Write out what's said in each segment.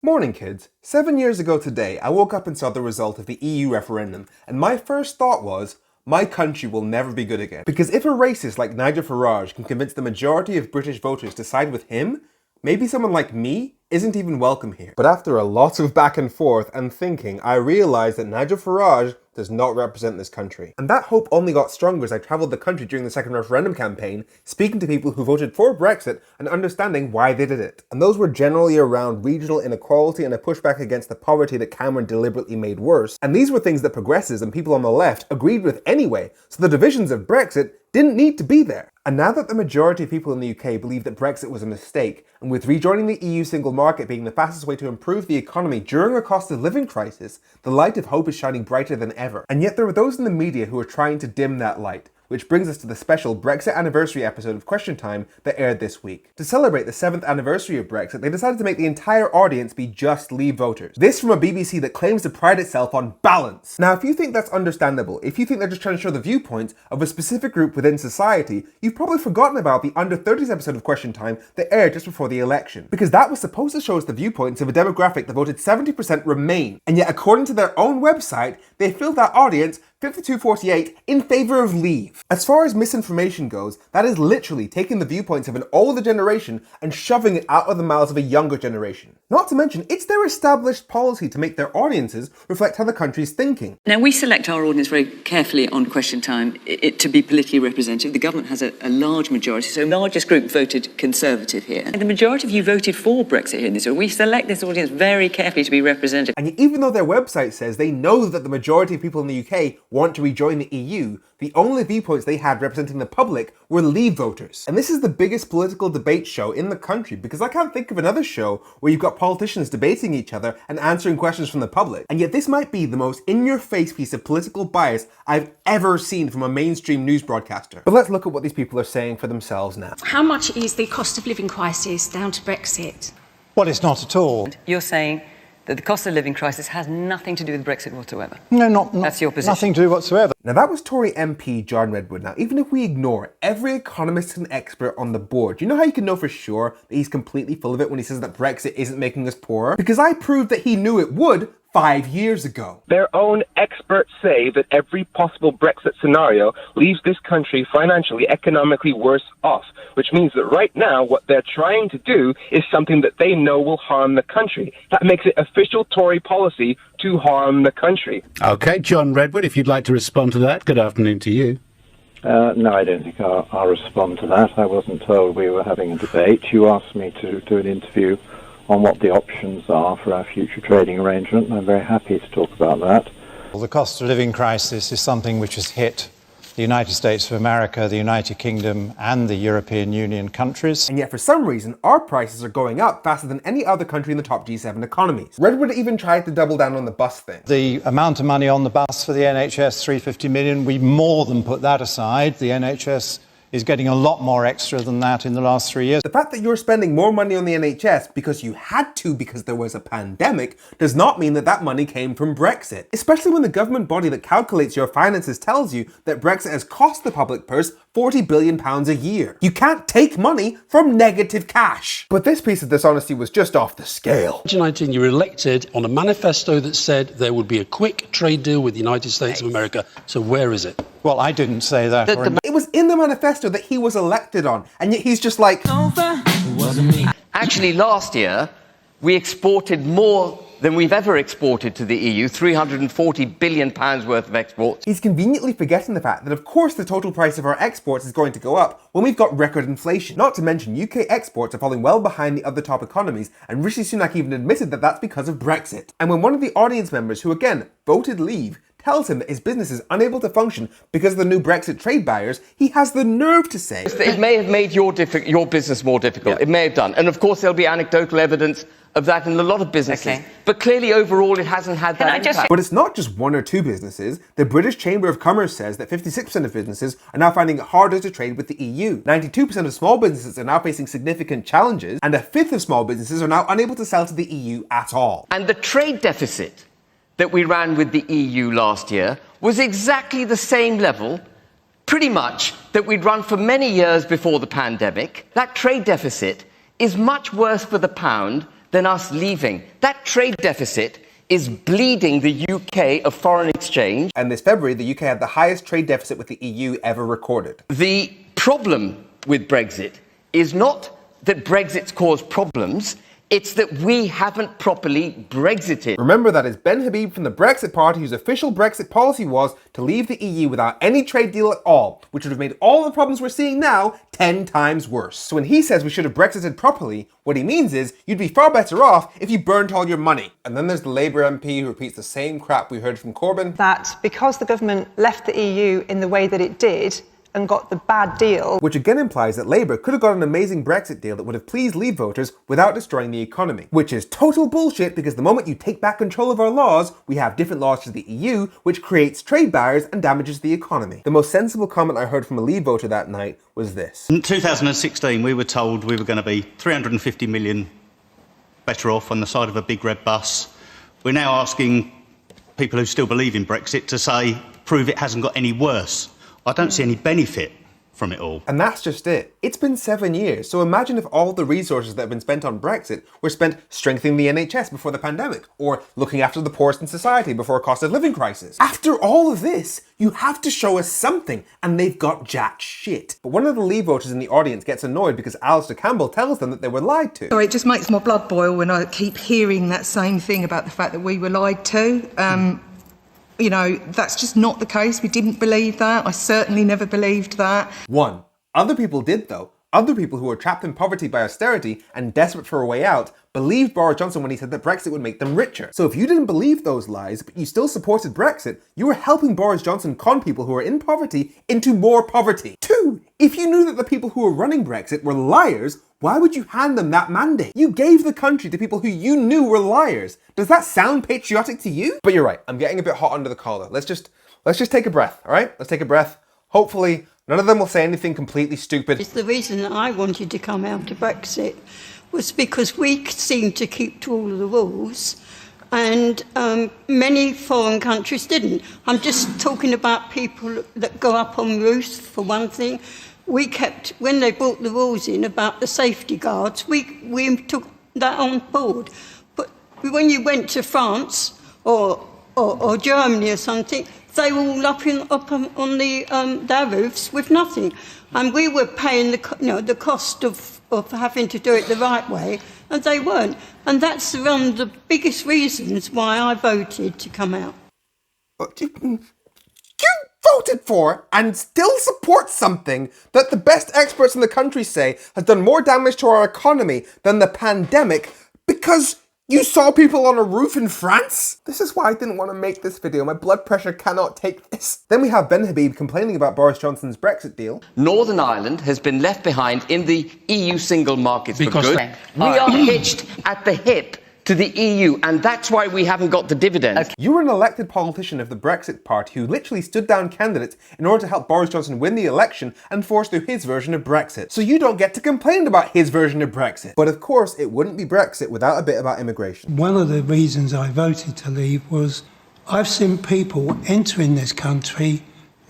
Morning, kids. 7 years ago today, I woke up and saw the result of the EU referendum, and my first thought was, my country will never be good again. Because if a racist like Nigel Farage can convince the majority of British voters to side with him, maybe someone like me isn't even welcome here. But after a lot of back and forth and thinking, I realised that Nigel Farage does not represent this country. And that hope only got stronger as I travelled the country during the second referendum campaign, speaking to people who voted for Brexit and understanding why they did it. And those were generally around regional inequality and a pushback against the poverty that Cameron deliberately made worse. And these were things that progressives and people on the left agreed with anyway, so the divisions of Brexit didn't need to be there. And now that the majority of people in the UK believe that Brexit was a mistake, and with rejoining the EU single market being the fastest way to improve the economy during a cost of living crisis, the light of hope is shining brighter than ever. And yet there are those in the media who are trying to dim that light. Which brings us to the special Brexit anniversary episode of Question Time that aired this week. To celebrate the 7th anniversary of Brexit, they decided to make the entire audience be just Leave voters. This from a BBC that claims to pride itself on balance. Now, if you think that's understandable, if you think they're just trying to show the viewpoints of a specific group within society, you've probably forgotten about the Under 30s episode of Question Time that aired just before the election. Because that was supposed to show us the viewpoints of a demographic that voted 70% Remain. And yet, according to their own website, they filled that audience 52-48 in favour of Leave. As far as misinformation goes, that is literally taking the viewpoints of an older generation and shoving it out of the mouths of a younger generation. Not to mention, it's their established policy to make their audiences reflect how the country's thinking. Now, we select our audience very carefully on Question Time to be politically representative. The government has a large majority, so the largest group voted Conservative here. And the majority of you voted for Brexit here in this. So we select this audience very carefully to be represented. And even though their website says they know that the majority of people in the UK want to rejoin the EU, the only viewpoints they had representing the public were Leave voters. And this is the biggest political debate show in the country, because I can't think of another show where you've got politicians debating each other and answering questions from the public. And yet this might be the most in-your-face piece of political bias I've ever seen from a mainstream news broadcaster. But let's look at what these people are saying for themselves now. How much is the cost of living crisis down to Brexit? Well, it's not at all. You're saying that the cost of living crisis has nothing to do with Brexit whatsoever? No, not That's your position. Nothing to do whatsoever. Now that was Tory MP John Redwood. Now even if we ignore every economist and expert on the board, do you know how you can know for sure that he's completely full of it when he says that Brexit isn't making us poorer? Because I proved that he knew it would 5 years ago. Their own experts say that every possible Brexit scenario leaves this country financially, economically worse off, which means that right now what they're trying to do is something that they know will harm the country. That makes it official Tory policy to harm the country. OK, John Redwood, if you'd like to respond to that. Good afternoon to you. No, I don't think I'll respond to that. I wasn't told we were having a debate. You asked me to do an interview on what the options are for our future trading arrangement, and I'm very happy to talk about that. Well, the cost of living crisis is something which has hit the United States of America, the United Kingdom and the European Union countries. And yet for some reason, our prices are going up faster than any other country in the top G7 economies. Redwood even tried to double down on the bus thing. The amount of money on the bus for the NHS, 350 million, we more than put that aside. The NHS is getting a lot more extra than that in the last 3 years. The fact that you're spending more money on the NHS because you had to because there was a pandemic does not mean that that money came from Brexit. Especially when the government body that calculates your finances tells you that Brexit has cost the public purse £40 billion a year. You can't take money from negative cash. But this piece of dishonesty was just off the scale. 2019, you were elected on a manifesto that said there would be a quick trade deal with the United States of America. So where is it? Well, I didn't say that. It was in the manifesto that he was elected on, and yet he's just like, Actually, last year, we exported more than we've ever exported to the EU, £340 billion worth of exports. He's conveniently forgetting the fact that of course the total price of our exports is going to go up when we've got record inflation. Not to mention UK exports are falling well behind the other top economies, and Rishi Sunak even admitted that that's because of Brexit. And when one of the audience members, who again voted Leave, tells him that his business is unable to function because of the new Brexit trade barriers, he has the nerve to say it may have made your business more difficult. Yeah. It may have done. And of course there'll be anecdotal evidence of that in a lot of businesses. Okay. But clearly overall it hasn't had that impact. But it's not just one or two businesses. The British Chamber of Commerce says that 56% of businesses are now finding it harder to trade with the EU. 92% of small businesses are now facing significant challenges, and a fifth of small businesses are now unable to sell to the EU at all. And the trade deficit that we ran with the EU last year was exactly the same level, pretty much, that we'd run for many years before the pandemic. That trade deficit is much worse for the pound than us leaving. That trade deficit is bleeding the UK of foreign exchange. And this February, the UK had the highest trade deficit with the EU ever recorded. The problem with Brexit is not that Brexit's caused problems, it's that we haven't properly Brexited. Remember, that is Ben Habib from the Brexit Party, whose official Brexit policy was to leave the EU without any trade deal at all, which would have made all the problems we're seeing now 10 times worse. So when he says we should have Brexited properly, what he means is you'd be far better off if you burnt all your money. And then there's the Labour MP who repeats the same crap we heard from Corbyn. That because the government left the EU in the way that it did, and got the bad deal. Which again implies that Labour could have got an amazing Brexit deal that would have pleased Leave voters without destroying the economy. Which is total bullshit, because the moment you take back control of our laws, we have different laws to the EU, which creates trade barriers and damages the economy. The most sensible comment I heard from a Leave voter that night was this. In 2016, we were told we were going to be 350 million better off on the side of a big red bus. We're now asking people who still believe in Brexit to say, prove it hasn't got any worse. I don't see any benefit from it all. And that's just it. It's been 7 years, so imagine if all the resources that have been spent on Brexit were spent strengthening the NHS before the pandemic, or looking after the poorest in society before a cost of living crisis. After all of this, you have to show us something, and they've got jack shit. But one of the Leave voters in the audience gets annoyed because Alistair Campbell tells them that they were lied to. Sorry, it just makes my blood boil when I keep hearing that same thing about the fact that we were lied to. You know, that's just not the case. We didn't believe that. I certainly never believed that. One. Other people did, though. Other people who were trapped in poverty by austerity and desperate for a way out believed Boris Johnson when he said that Brexit would make them richer. So if you didn't believe those lies, but you still supported Brexit, you were helping Boris Johnson con people who are in poverty into more poverty. Two. If you knew that the people who were running Brexit were liars, why would you hand them that mandate? You gave the country to people who you knew were liars. Does that sound patriotic to you? But you're right, I'm getting a bit hot under the collar. Let's just take a breath, all right? Let's take a breath. Hopefully, none of them will say anything completely stupid. It's the reason that I wanted to come out of Brexit was because we seemed to keep to all of the rules, and many foreign countries didn't. I'm just talking about people that go up on roofs, for one thing. We kept, when they brought the rules in about the safety guards, we took that on board. But when you went to France or Germany or something, they were all up on their roofs with nothing. And we were paying the cost of having to do it the right way, and they weren't. And that's one of the biggest reasons why I voted to come out. You voted for and still support something that the best experts in the country say has done more damage to our economy than the pandemic because you saw people on a roof in France? This is why I didn't want to make this video. My blood pressure cannot take this. Then we have Ben Habib complaining about Boris Johnson's Brexit deal. Northern Ireland has been left behind in the EU single market for good. We are hitched at the hip to the EU, and that's why we haven't got the dividends. You were an elected politician of the Brexit Party who literally stood down candidates in order to help Boris Johnson win the election and force through his version of Brexit. So you don't get to complain about his version of Brexit. But of course, it wouldn't be Brexit without a bit about immigration. One of the reasons I voted to leave was I've seen people entering this country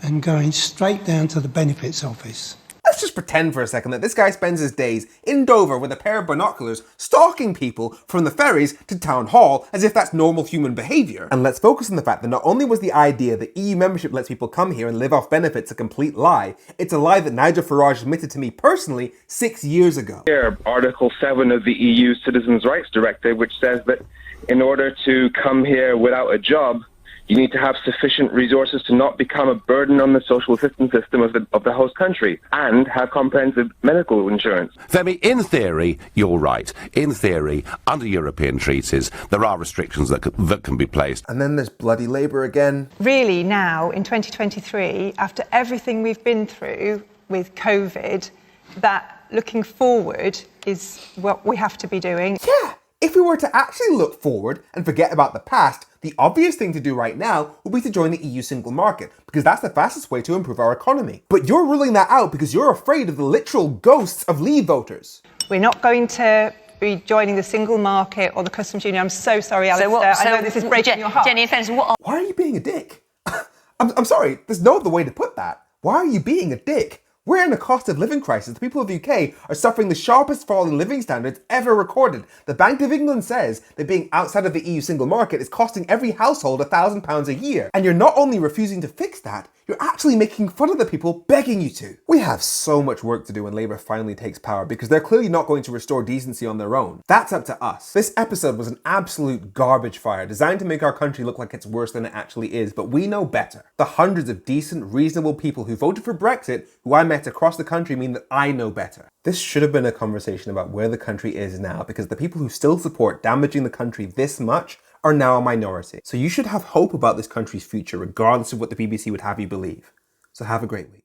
and going straight down to the benefits office. Let's just pretend for a second that this guy spends his days in Dover with a pair of binoculars stalking people from the ferries to town hall as if that's normal human behaviour. And let's focus on the fact that not only was the idea that EU membership lets people come here and live off benefits a complete lie, it's a lie that Nigel Farage admitted to me personally 6 years ago. Here, Article 7 of the EU Citizens' Rights Directive, which says that in order to come here without a job, you need to have sufficient resources to not become a burden on the social assistance system of the host country and have comprehensive medical insurance. Femi, in theory, you're right. In theory, under European treaties, there are restrictions that can be placed. And then there's bloody Labour again. Really now, in 2023, after everything we've been through with COVID, that looking forward is what we have to be doing. Yeah, if we were to actually look forward and forget about the past, the obvious thing to do right now would be to join the EU single market, because that's the fastest way to improve our economy. But you're ruling that out because you're afraid of the literal ghosts of Leave voters. We're not going to be joining the single market or the customs union. I'm so sorry, Alistair. I know this is breaking your heart. Jenny, why are you being a dick? I'm sorry, there's no other way to put that. Why are you being a dick? We're in a cost of living crisis. The people of the UK are suffering the sharpest fall in living standards ever recorded. The Bank of England says that being outside of the EU single market is costing every household £1,000 a year. And you're not only refusing to fix that, you're actually making fun of the people begging you to. We have so much work to do when Labour finally takes power because they're clearly not going to restore decency on their own. That's up to us. This episode was an absolute garbage fire designed to make our country look like it's worse than it actually is, but we know better. The hundreds of decent, reasonable people who voted for Brexit, who I met across the country, mean that I know better. This should have been a conversation about where the country is now, because the people who still support damaging the country this much are now a minority. So you should have hope about this country's future, regardless of what the BBC would have you believe. So have a great week.